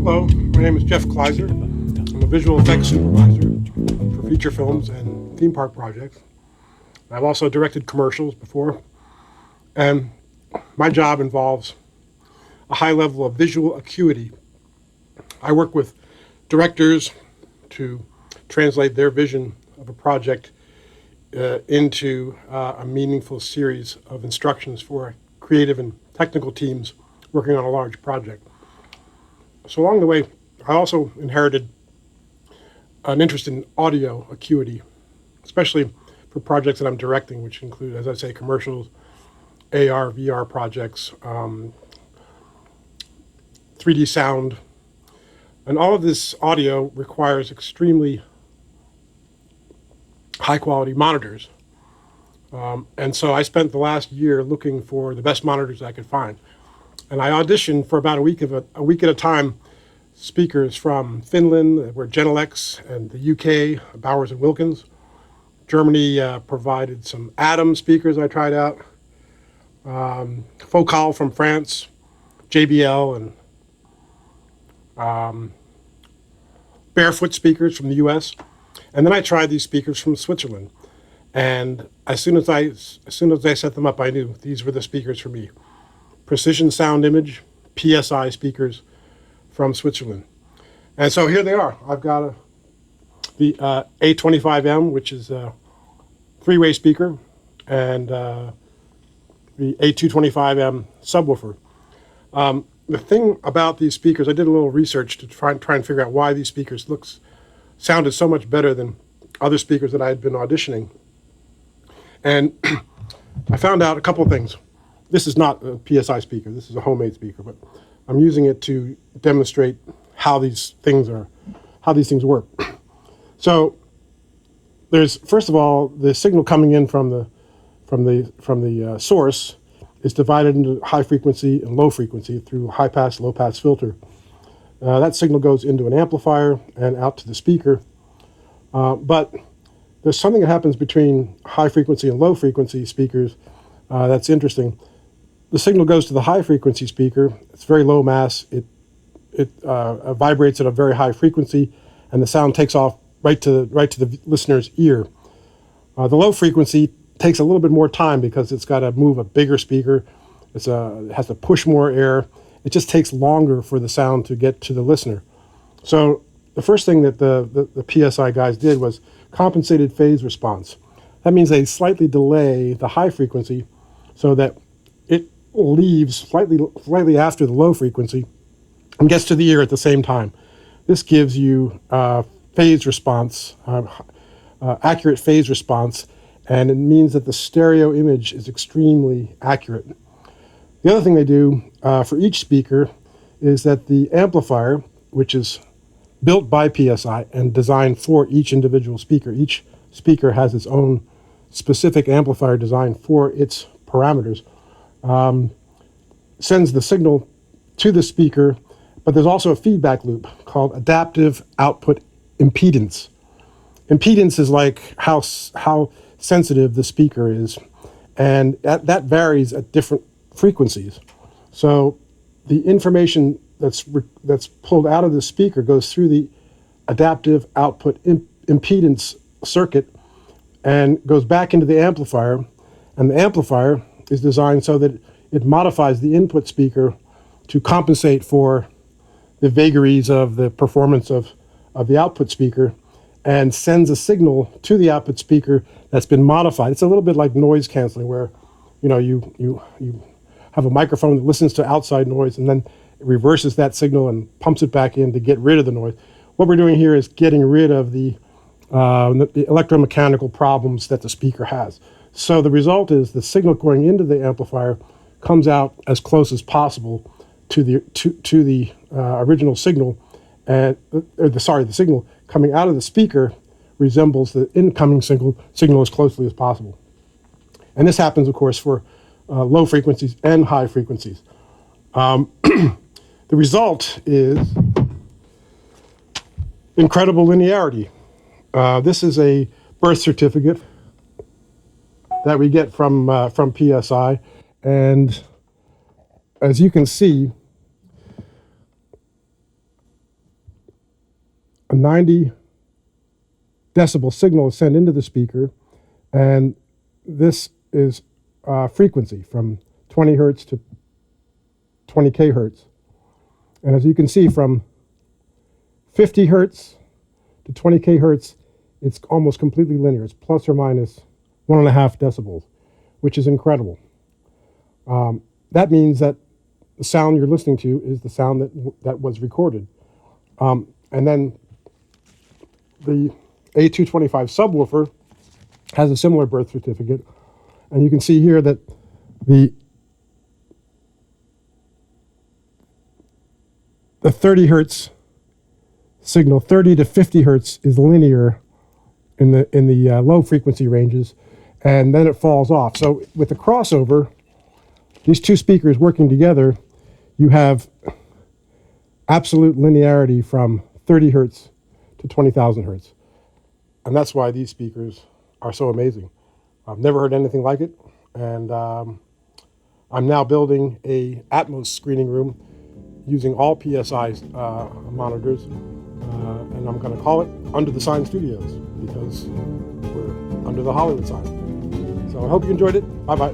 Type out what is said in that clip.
Hello, my name is Jeff Kleiser. I'm a visual effects supervisor for feature films and theme park projects. I've also directed commercials before, and my job involves a high level of visual acuity. I work with directors to translate their vision of a project into a meaningful series of instructions for creative and technical teams working on a large project. So along the way, I also inherited an interest in audio acuity, especially for projects that I'm directing, which include, as I say, commercials, AR, VR projects, 3D sound. And all of this audio requires extremely high quality monitors. And so I spent the last year looking for the best monitors I could find. And I auditioned for about a week at a time, speakers from Finland, were Genelex, and the UK, Bowers and Wilkins. Germany provided some Atom speakers I tried out. Focal from France, JBL, and Barefoot speakers from the US. And then I tried these speakers from Switzerland. And as soon as I set them up, I knew these were the speakers for me. Precision Sound Image, PSI speakers from Switzerland. And so here they are. I've got the A25-M, which is a three-way speaker, and the A225-M subwoofer. The thing about these speakers, I did a little research to try and figure out why these speakers sounded so much better than other speakers that I had been auditioning. And I found out a couple of things. This is not a PSI speaker, this is a homemade speaker, but I'm using it to demonstrate how these things work. So there's, first of all, the signal coming in from the source is divided into high frequency and low frequency through high pass, low pass filter. That signal goes into an amplifier and out to the speaker. But there's something that happens between high frequency and low frequency speakers that's interesting. The signal goes to the high frequency speaker. It's very low mass. It vibrates at a very high frequency, and the sound takes off right to the listener's ear. The low frequency takes a little bit more time because it's got to move a bigger speaker. It has to push more air. It just takes longer for the sound to get to the listener. So the first thing that the PSI guys did was compensated phase response. That means they slightly delay the high frequency so that it leaves slightly after the low frequency and gets to the ear at the same time. This gives you phase response, accurate phase response, and it means that the stereo image is extremely accurate. The other thing they do for each speaker is that the amplifier, which is built by PSI and designed for each individual speaker, each speaker has its own specific amplifier designed for its parameters, sends the signal to the speaker, but there's also a feedback loop called adaptive output impedance. Impedance is like how sensitive the speaker is, and that varies at different frequencies. So the information that's pulled out of the speaker goes through the adaptive output impedance circuit and goes back into the amplifier, and the amplifier is designed so that it modifies the input speaker to compensate for the vagaries of the performance of the output speaker, and sends a signal to the output speaker that's been modified. It's a little bit like noise canceling, where you have a microphone that listens to outside noise, and then it reverses that signal and pumps it back in to get rid of the noise. What we're doing here is getting rid of the electromechanical problems that the speaker has. So the result is the signal going into the amplifier comes out as close as possible to the original signal, and the signal coming out of the speaker resembles the incoming signal as closely as possible. And this happens, of course, for low frequencies and high frequencies. The result is incredible linearity. This is a birth certificate that we get from PSI, and as you can see, a 90 decibel signal is sent into the speaker, and this is frequency from 20 hertz to 20k hertz. And as you can see, from 50 hertz to 20k hertz, it's almost completely linear. It's plus or minus 1.5 decibels, which is incredible. That means that the sound you're listening to is the sound that was recorded. And then the A225 subwoofer has a similar birth certificate. And you can see here that the 30 hertz signal, 30 to 50 hertz, is linear in the low frequency ranges, and then it falls off. So with the crossover, these two speakers working together, you have absolute linearity from 30 hertz to 20,000 hertz. And that's why these speakers are so amazing. I've never heard anything like it, and I'm now building a Atmos screening room using all PSI's monitors, and I'm going to call it Under the Sign Studios, because we're under the Hollywood sign. So I hope you enjoyed it. Bye-bye.